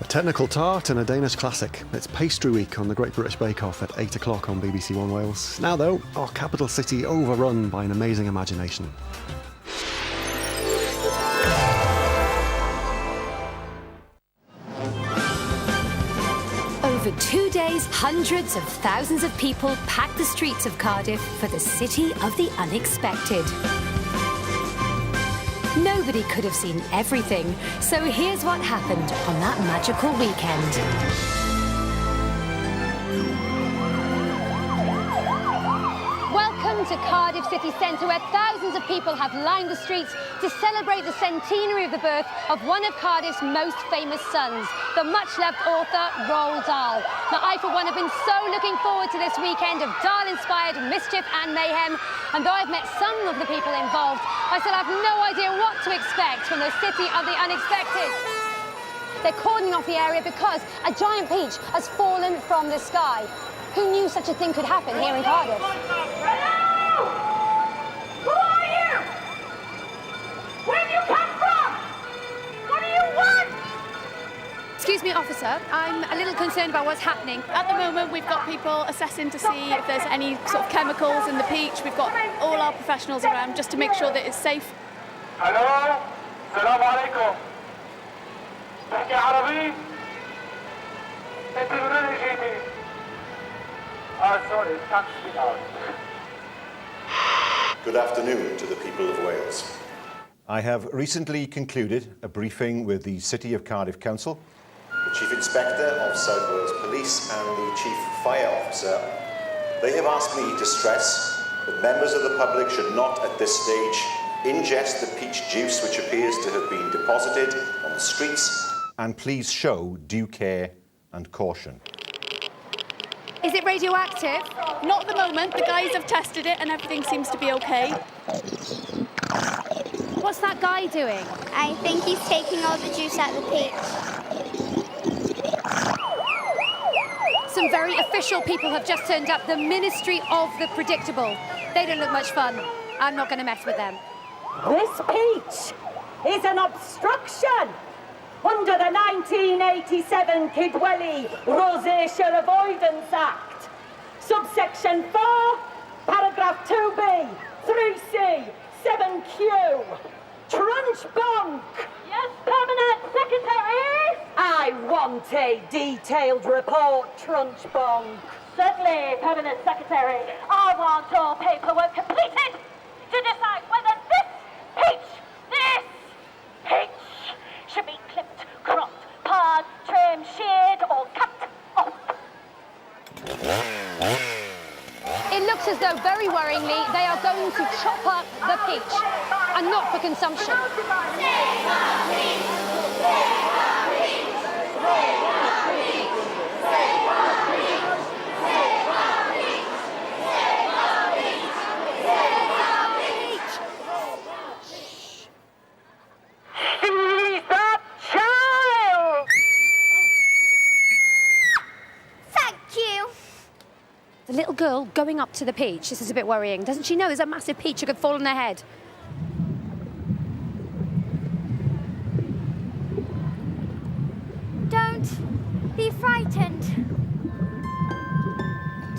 Technical tart and a Danish classic. It's pastry week on the Great British Bake Off at 8 o'clock on BBC One Wales. Now though, our capital city overrun by an amazing imagination. Over 2 days, hundreds of thousands of people packed the streets of Cardiff for the City of the Unexpected. Nobody could have seen everything, so here's what happened on that magical weekend. Welcome to Cardiff city centre, where thousands of people have lined the streets to celebrate the centenary of the birth of one of Cardiff's most famous sons, the much-loved author Roald Dahl. Now, I, for one, have been so looking forward to this weekend of Dahl-inspired mischief and mayhem, and though I've met some of the people involved, I still have no idea what to expect from the City of the Unexpected. They're cordoning off the area because a giant peach has fallen from the sky. Who knew such a thing could happen here in Cardiff? Hello! Who are you? Where do you come from? What do you want? Excuse me, officer. I'm a little concerned about what's happening. At the moment, we've got people assessing to see if there's any sort of chemicals in the peach. We've got all our professionals around just to make sure that it's safe. Hello? Salam alaikum. تحكي عربي؟ انتظروني جيبي. Sorry, can't speak out. Good afternoon to the people of Wales. I have recently concluded a briefing with the City of Cardiff Council, the Chief Inspector of South Wales Police and the Chief Fire Officer. They have asked me to stress that members of the public should not at this stage ingest the peach juice which appears to have been deposited on the streets, and please show due care and caution. Is it radioactive? Not at the moment. The guys have tested it and everything seems to be okay. What's that guy doing? I think he's taking all the juice out of the peach. Some very official people have just turned up. The Ministry of the Predictable. They don't look much fun. I'm not going to mess with them. This peach is an obstruction under the 1987 Kidwelly Rosacea Avoidance Act. Subsection 4, paragraph 2B, 3C, 7Q. Trunchbonk. Yes, Permanent Secretary? I want a detailed report, Trunchbonk. Certainly, Permanent Secretary. I want all paperwork completed to decide whether this peach, should be clipped, cropped, pared, trimmed, sheared, or cut off. It looks as though, very worryingly, they are going to chop up the peach, and not for consumption. The little girl going up to the peach. This is a bit worrying. Doesn't she know there's a massive peach that could fall on her head? Don't be frightened.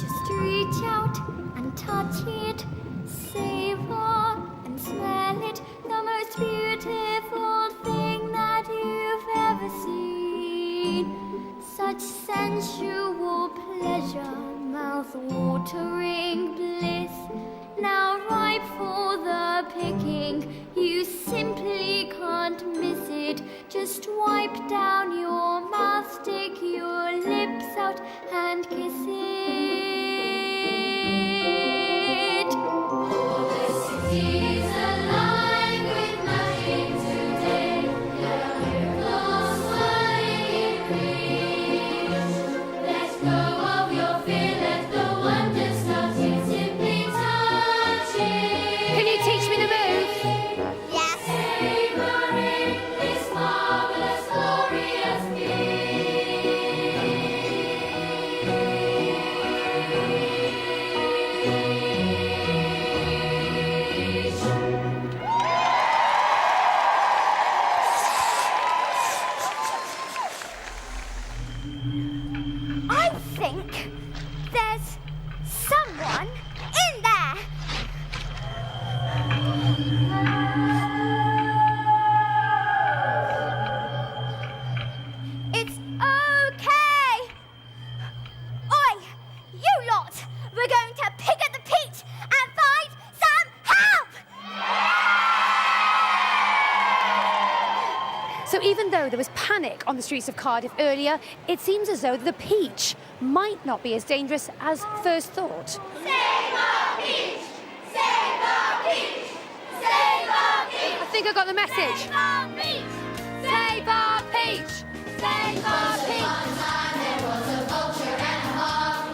Just reach out and touch it, savor and smell it, the most beautiful thing that you've ever seen. Such sensual pleasure, mouth-watering bliss, now ripe for the picking. You simply can't miss it. Just wipe down your mouth, stick your lips out and kiss it. For the city So even though there was panic on the streets of Cardiff earlier, it seems as though the peach might not be as dangerous as first thought. Save our peach! Save our peach! Save our peach! I think I got the message. Save our peach! Save our peach! Save our peach! There was a vulture and a hawk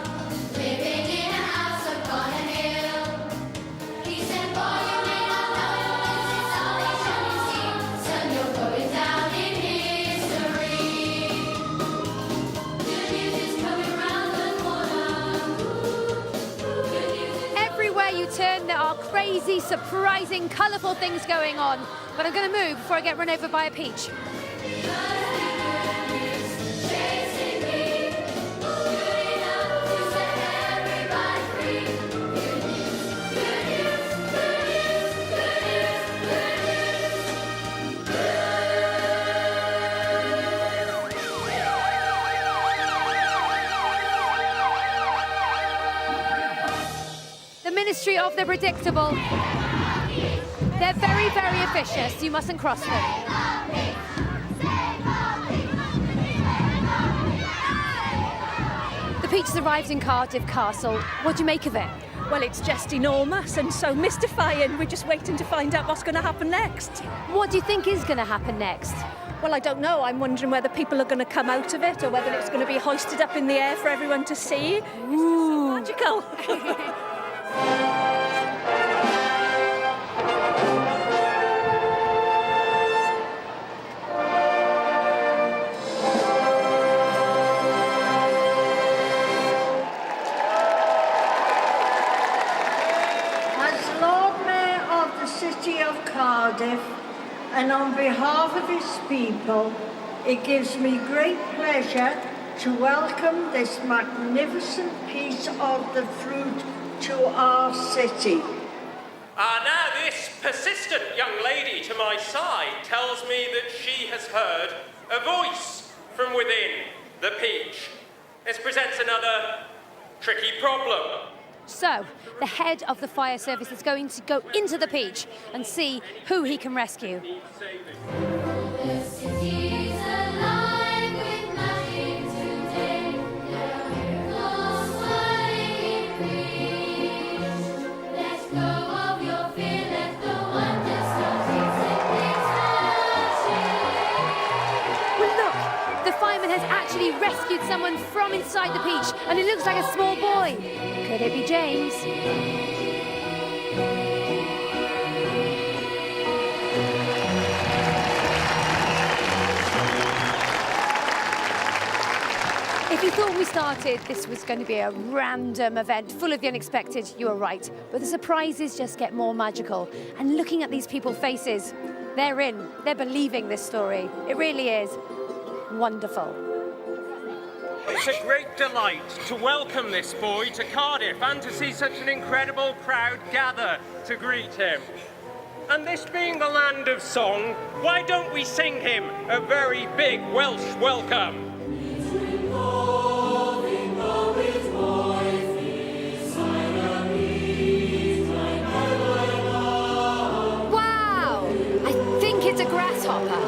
living in a house upon a hill. He said, boy, you may not know this is all they show you see. Son, you're going down in history. Good news is coming round the corner. Good news is Everywhere you turn, there are crazy, surprising, colourful things going on. But I'm going to move before I get run over by a peach. chasing me. Good enough to set everybody free. Good news, good news, good news, good news, good news. The Ministry of the Predictable. They're very, very officious. You mustn't cross them. The peach has arrived in Cardiff Castle. What do you make of it? Well, it's just enormous and so mystifying. We're just waiting to find out what's going to happen next. What do you think is going to happen next? Well, I don't know. I'm wondering whether people are going to come out of it or whether it's going to be hoisted up in the air for everyone to see. Ooh. It's magical. As Lord Mayor of the City of Cardiff, and on behalf of his people, it gives me great pleasure to welcome this magnificent piece of the fruit to our city. Now this persistent young lady to my side tells me that she has heard a voice from within the peach. This presents another tricky problem. So, the head of the fire service is going to go into the peach and see who he can rescue. The city's alive with magic today. There are miracles swirling in reach. Let go of your fear, let the wonder start simply touching. Well, look, the fireman has actually rescued someone from inside the peach, and it looks like a small boy. Could it be James? If you thought when we started this was going to be a random event full of the unexpected, you were right. But the surprises just get more magical. And looking at these people's faces, they're in. They're believing this story. It really is wonderful. It's a great delight to welcome this boy to Cardiff and to see such an incredible crowd gather to greet him. And this being the land of song, why don't we sing him a very big Welsh welcome? Wow! I think it's a grasshopper.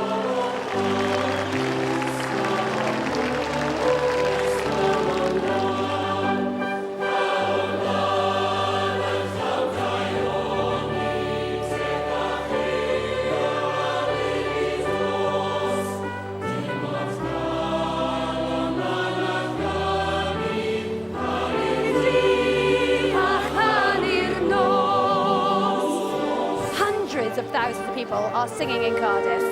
Hundreds of thousands of people are singing in Cardiff.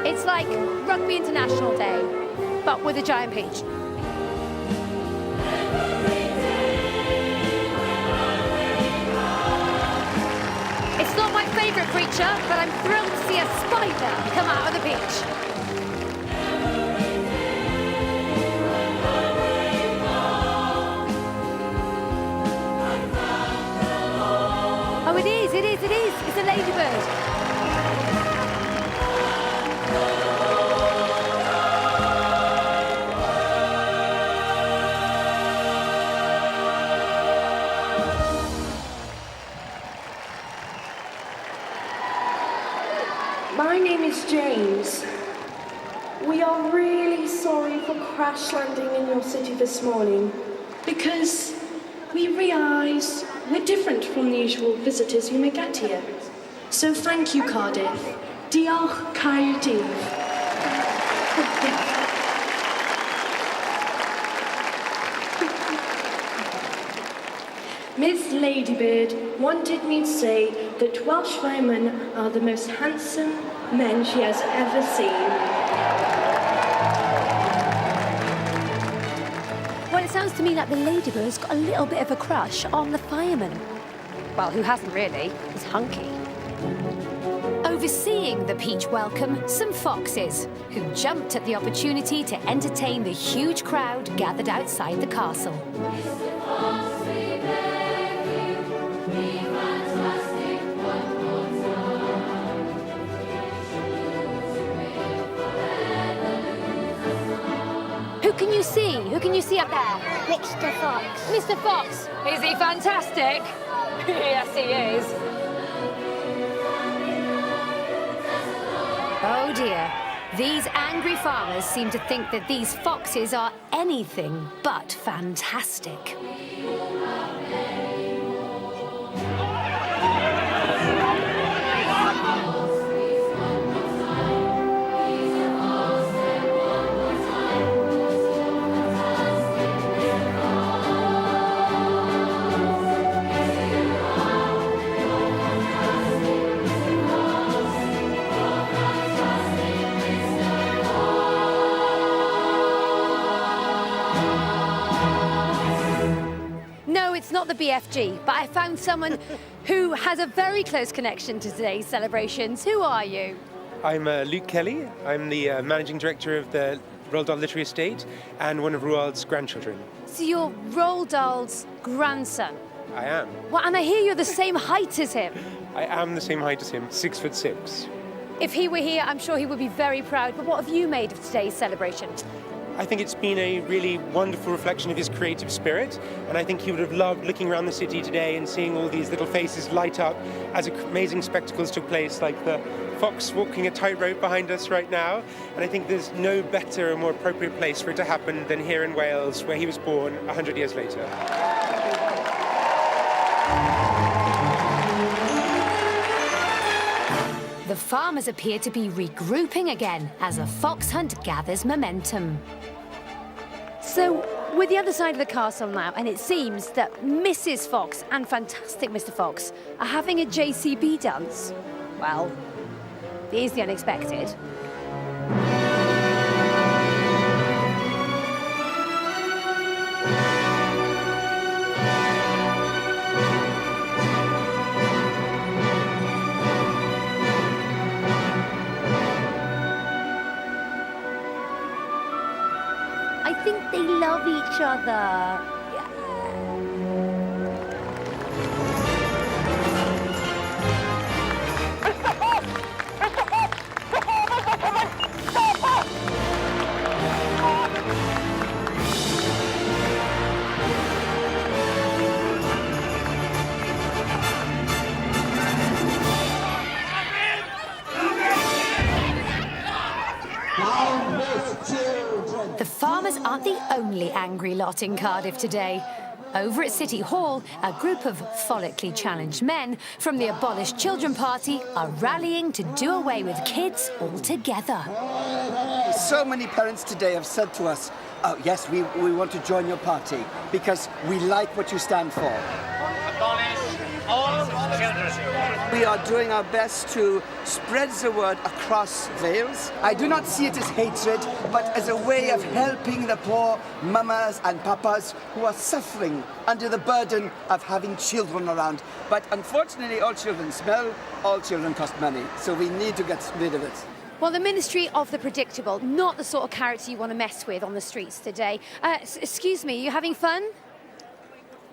It's like Rugby International Day, but with a giant peach. It's not my favourite creature, but I'm thrilled to see a spider come out of the peach. Oh, it is. It's a ladybird. My name is James, we are really sorry for crash landing in your city this morning because we realise we're different from the usual visitors who may get here. So thank you, Cardiff. Diolch Cardiff. Miss Ladybird wanted me to say that Welsh firemen are the most handsome men she has ever seen. Well, it sounds to me like the Ladybird's got a little bit of a crush on the fireman. Well, who hasn't really? He's hunky. Overseeing the peach welcome, some foxes, who jumped at the opportunity to entertain the huge crowd gathered outside the castle. Who can you see? Who can you see up there? Mr. Fox. Mr. Fox. Is he fantastic? Yes, he is. Oh dear. These angry farmers seem to think that these foxes are anything but fantastic. No, it's not the BFG, but I found someone who has a very close connection to today's celebrations. Who are you? I'm Luke Kelly. I'm the managing director of the Roald Dahl Literary Estate and one of Roald's grandchildren. So you're Roald Dahl's grandson? I am. Well, and I hear you're the same height as him. I am the same height as him, 6'6". If he were here, I'm sure he would be very proud. But what have you made of today's celebration? I think it's been a really wonderful reflection of his creative spirit, and I think he would have loved looking around the city today and seeing all these little faces light up as amazing spectacles took place, like the fox walking a tightrope behind us right now. And I think there's no better or more appropriate place for it to happen than here in Wales, where he was born 100 years later. The farmers appear to be regrouping again as a fox hunt gathers momentum. So, we're the other side of the castle now, and it seems that Mrs. Fox and fantastic Mr. Fox are having a JCB dance. Well, here's the unexpected. I think they love each other. The farmers aren't the only angry lot in Cardiff today. Over at City Hall, a group of follically challenged men from the Abolished Children Party are rallying to do away with kids altogether. So many parents today have said to us, oh, yes, we want to join your party because we like what you stand for. Abolish all children. We are doing our best to spread the word across Wales. I do not see it as hatred, but as a way of helping the poor mamas and papas who are suffering under the burden of having children around. But unfortunately, all children smell, all children cost money, so we need to get rid of it. Well, the Ministry of the Predictable, not the sort of character you want to mess with on the streets today. Excuse me, are you having fun?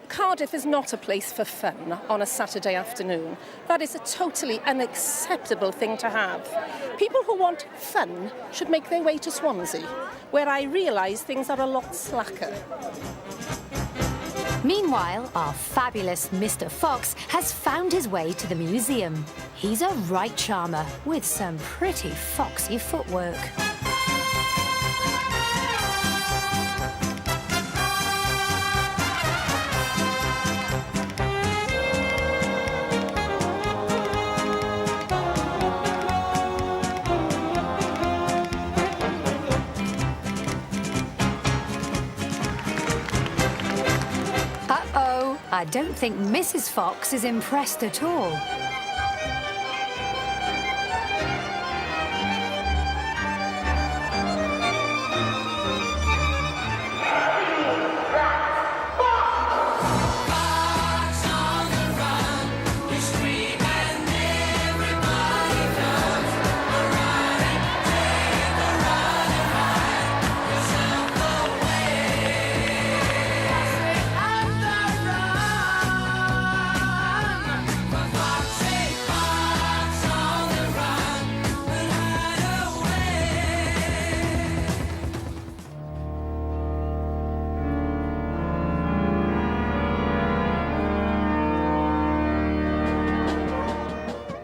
Cardiff is not a place for fun on a Saturday afternoon. That is a totally unacceptable thing to have. People who want fun should make their way to Swansea, where I realise things are a lot slacker. Meanwhile, our fabulous Mr. Fox has found his way to the museum. He's a right charmer with some pretty foxy footwork. I don't think Mrs. Fox is impressed at all.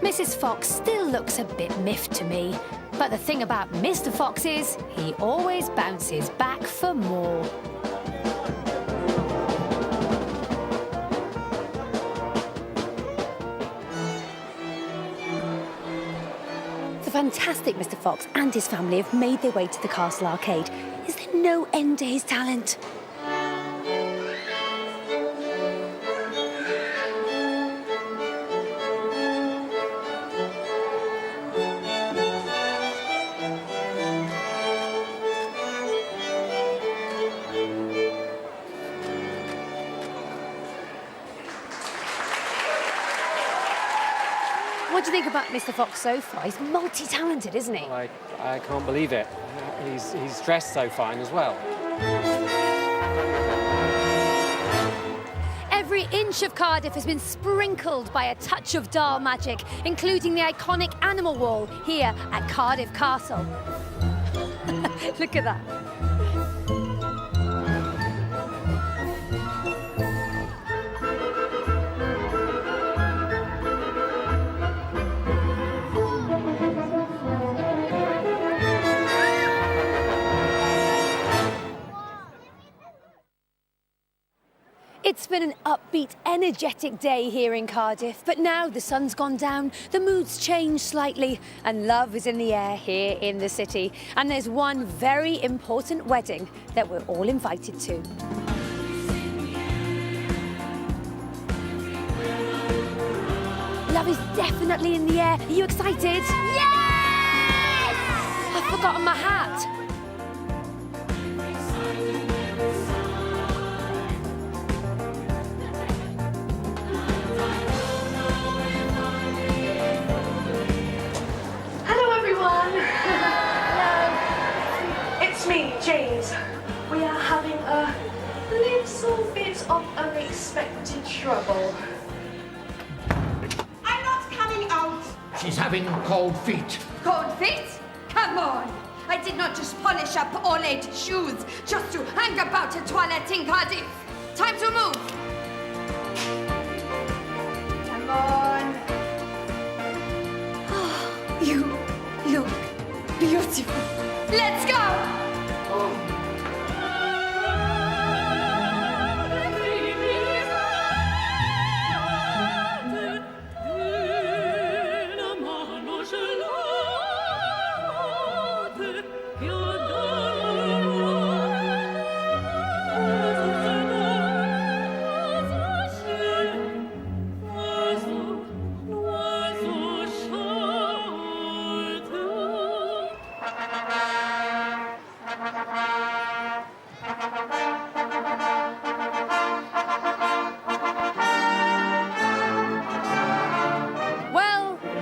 Mrs. Fox still looks a bit miffed to me. But the thing about Mr. Fox is, he always bounces back for more. The fantastic Mr. Fox and his family have made their way to the castle arcade. Is there no end to his talent? What do you think about Mr. Fox so far? He's multi-talented, isn't he? Well, I can't believe it. He's dressed so fine as well. Every inch of Cardiff has been sprinkled by a touch of Dahl magic, including the iconic animal wall here at Cardiff Castle. Look at that. It's been an upbeat, energetic day here in Cardiff, but now the sun's gone down, the mood's changed slightly, and love is in the air here in the city. And there's one very important wedding that we're all invited to. Love is definitely in the air. Are you excited? Yes! I've forgotten my hat. James, we are having a little bit of unexpected trouble. I'm not coming out. She's having cold feet. Cold feet? Come on. I did not just polish up ornate shoes just to hang about a toilet in Cardiff. Time to move. Come on. You look beautiful. Let's go.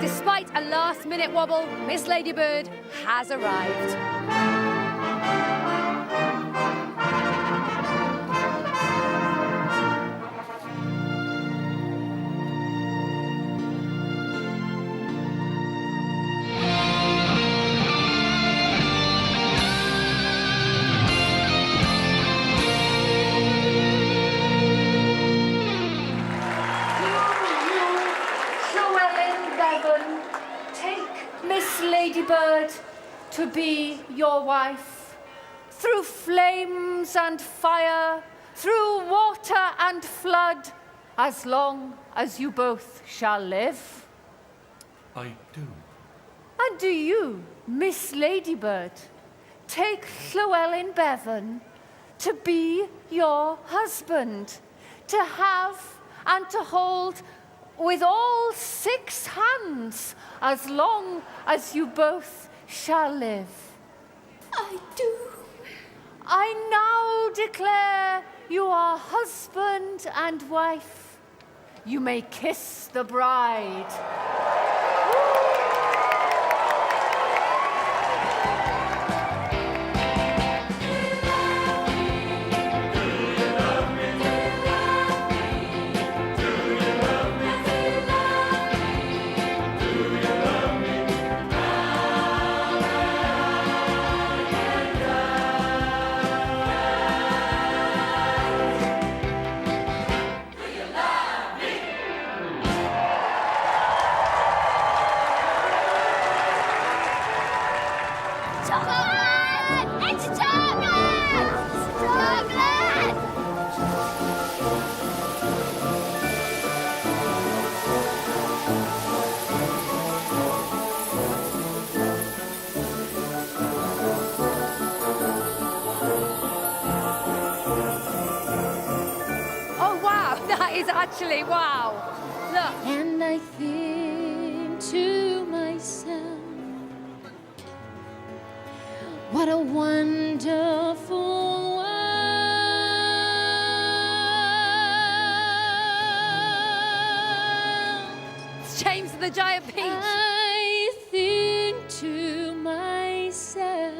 Despite a last-minute wobble, Miss Ladybird has arrived. Ladybird, to be your wife, through flames and fire, through water and flood, as long as you both shall live. I do. And do you, Miss Ladybird, take Llewellyn Bevan to be your husband, to have and to hold with all 6 hands as long as you both shall live. I do. I now declare you are husband and wife. You may kiss the bride. Actually, wow. Look. And I think to myself, what a wonderful world. It's James and the Giant Peach. I think to myself,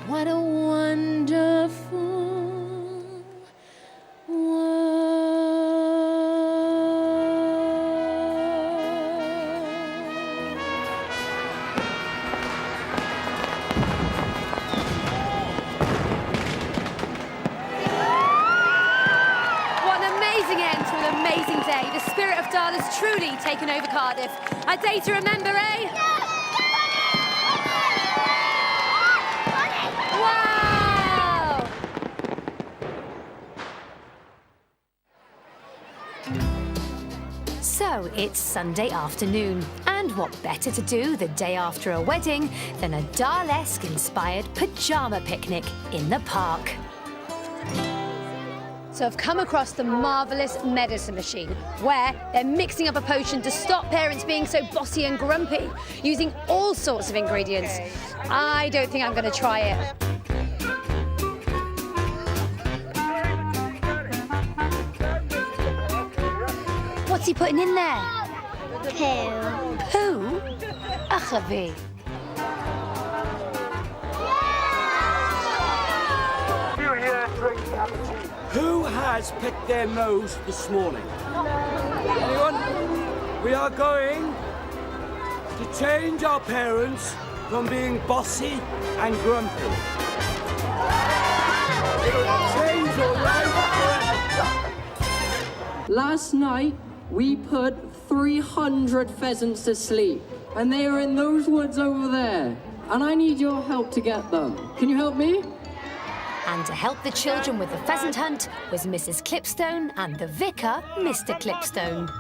what a wonderful day. The spirit of Dahl has truly taken over Cardiff. A day to remember, eh? Wow! So it's Sunday afternoon, and what better to do the day after a wedding than a Dahl-esque inspired pyjama picnic in the park. So I've come across the marvellous medicine machine, where they're mixing up a potion to stop parents being so bossy and grumpy, using all sorts of ingredients. I don't think I'm going to try it. What's he putting in there? Poo. Poo? Achavi. Who has picked their nose this morning? Anyone? We are going to change our parents from being bossy and grumpy. It'll change, all right? Last night, we put 300 pheasants to sleep, and they are in those woods over there. And I need your help to get them. Can you help me? And to help the children with the pheasant hunt was Mrs. Clipstone and the vicar, Mr. Clipstone.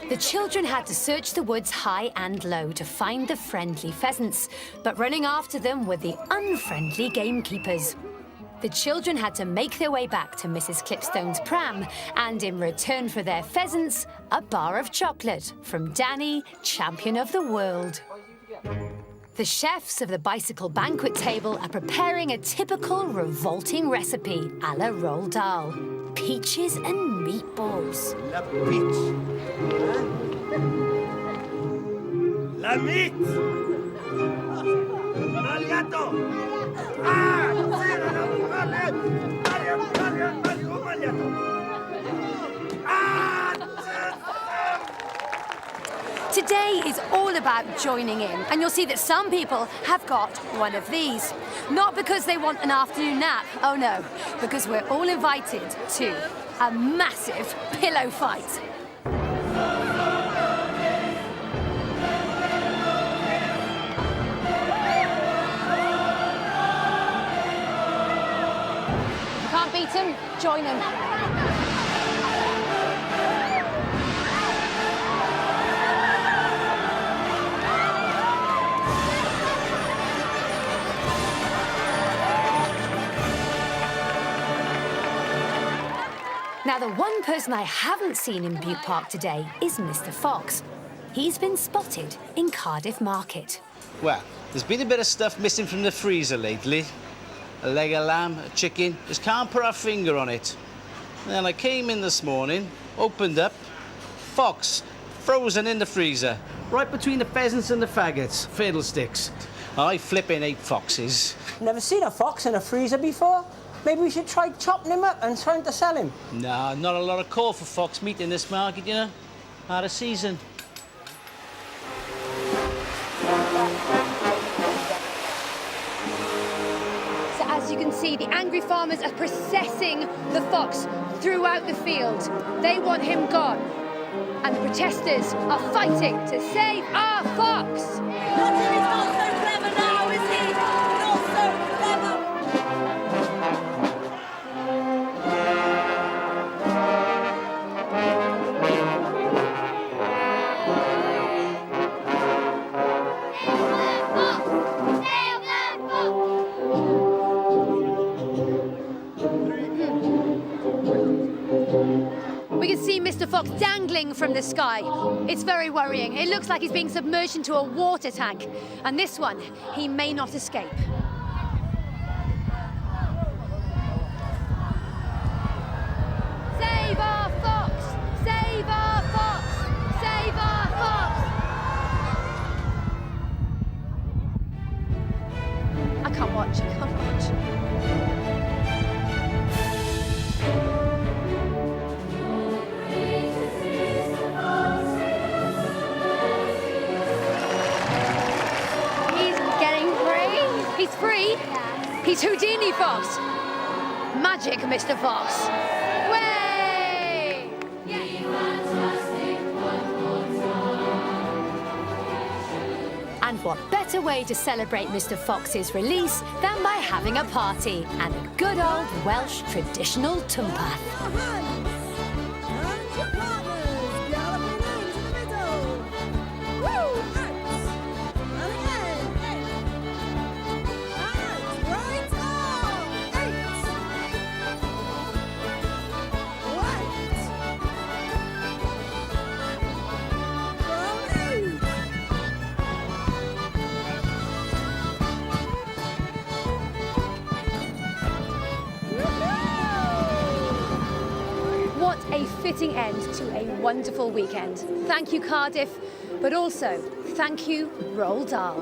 The children had to search the woods high and low to find the friendly pheasants, but running after them were the unfriendly gamekeepers. The children had to make their way back to Mrs. Clipstone's pram, and in return for their pheasants, a bar of chocolate from Danny, champion of the world. The chefs of the bicycle banquet table are preparing a typical revolting recipe a la Roald Dahl. Peaches and meatballs. La peach. La meat. Al gato. Today is all about joining in, and you'll see that some people have got one of these. Not because they want an afternoon nap, oh no, because we're all invited to a massive pillow fight. Can't beat him, join him. Now, the one person I haven't seen in Butte Park today is Mr. Fox. He's been spotted in Cardiff Market. Well, there's been a bit of stuff missing from the freezer lately. A leg of lamb, a chicken, just can't put our finger on it. Then I came in this morning, opened up, fox, frozen in the freezer, right between the pheasants and the faggots, fiddlesticks. I flipping hate foxes. Never seen a fox in a freezer before? Maybe we should try chopping him up and trying to sell him. Nah, not a lot of call for fox meat in this market, you know. Out of season. So as you can see, the angry farmers are processing the fox throughout the field. They want him gone. And the protesters are fighting to save our fox. Hudson is not so clever now, is he? Not so clever. We can see Mr. Fox dangling from the sky. It's very worrying. It looks like he's being submerged into a water tank. And this one, he may not escape. Save our fox! Save our fox! Save our fox! I can't watch, I can't watch. He's free. He's Houdini Fox. Magic, Mr. Fox. Way! And what better way to celebrate Mr. Fox's release than by having a party and a good old Welsh traditional tumpath. A fitting end to a wonderful weekend. Thank you, Cardiff, but also thank you, Roald Dahl.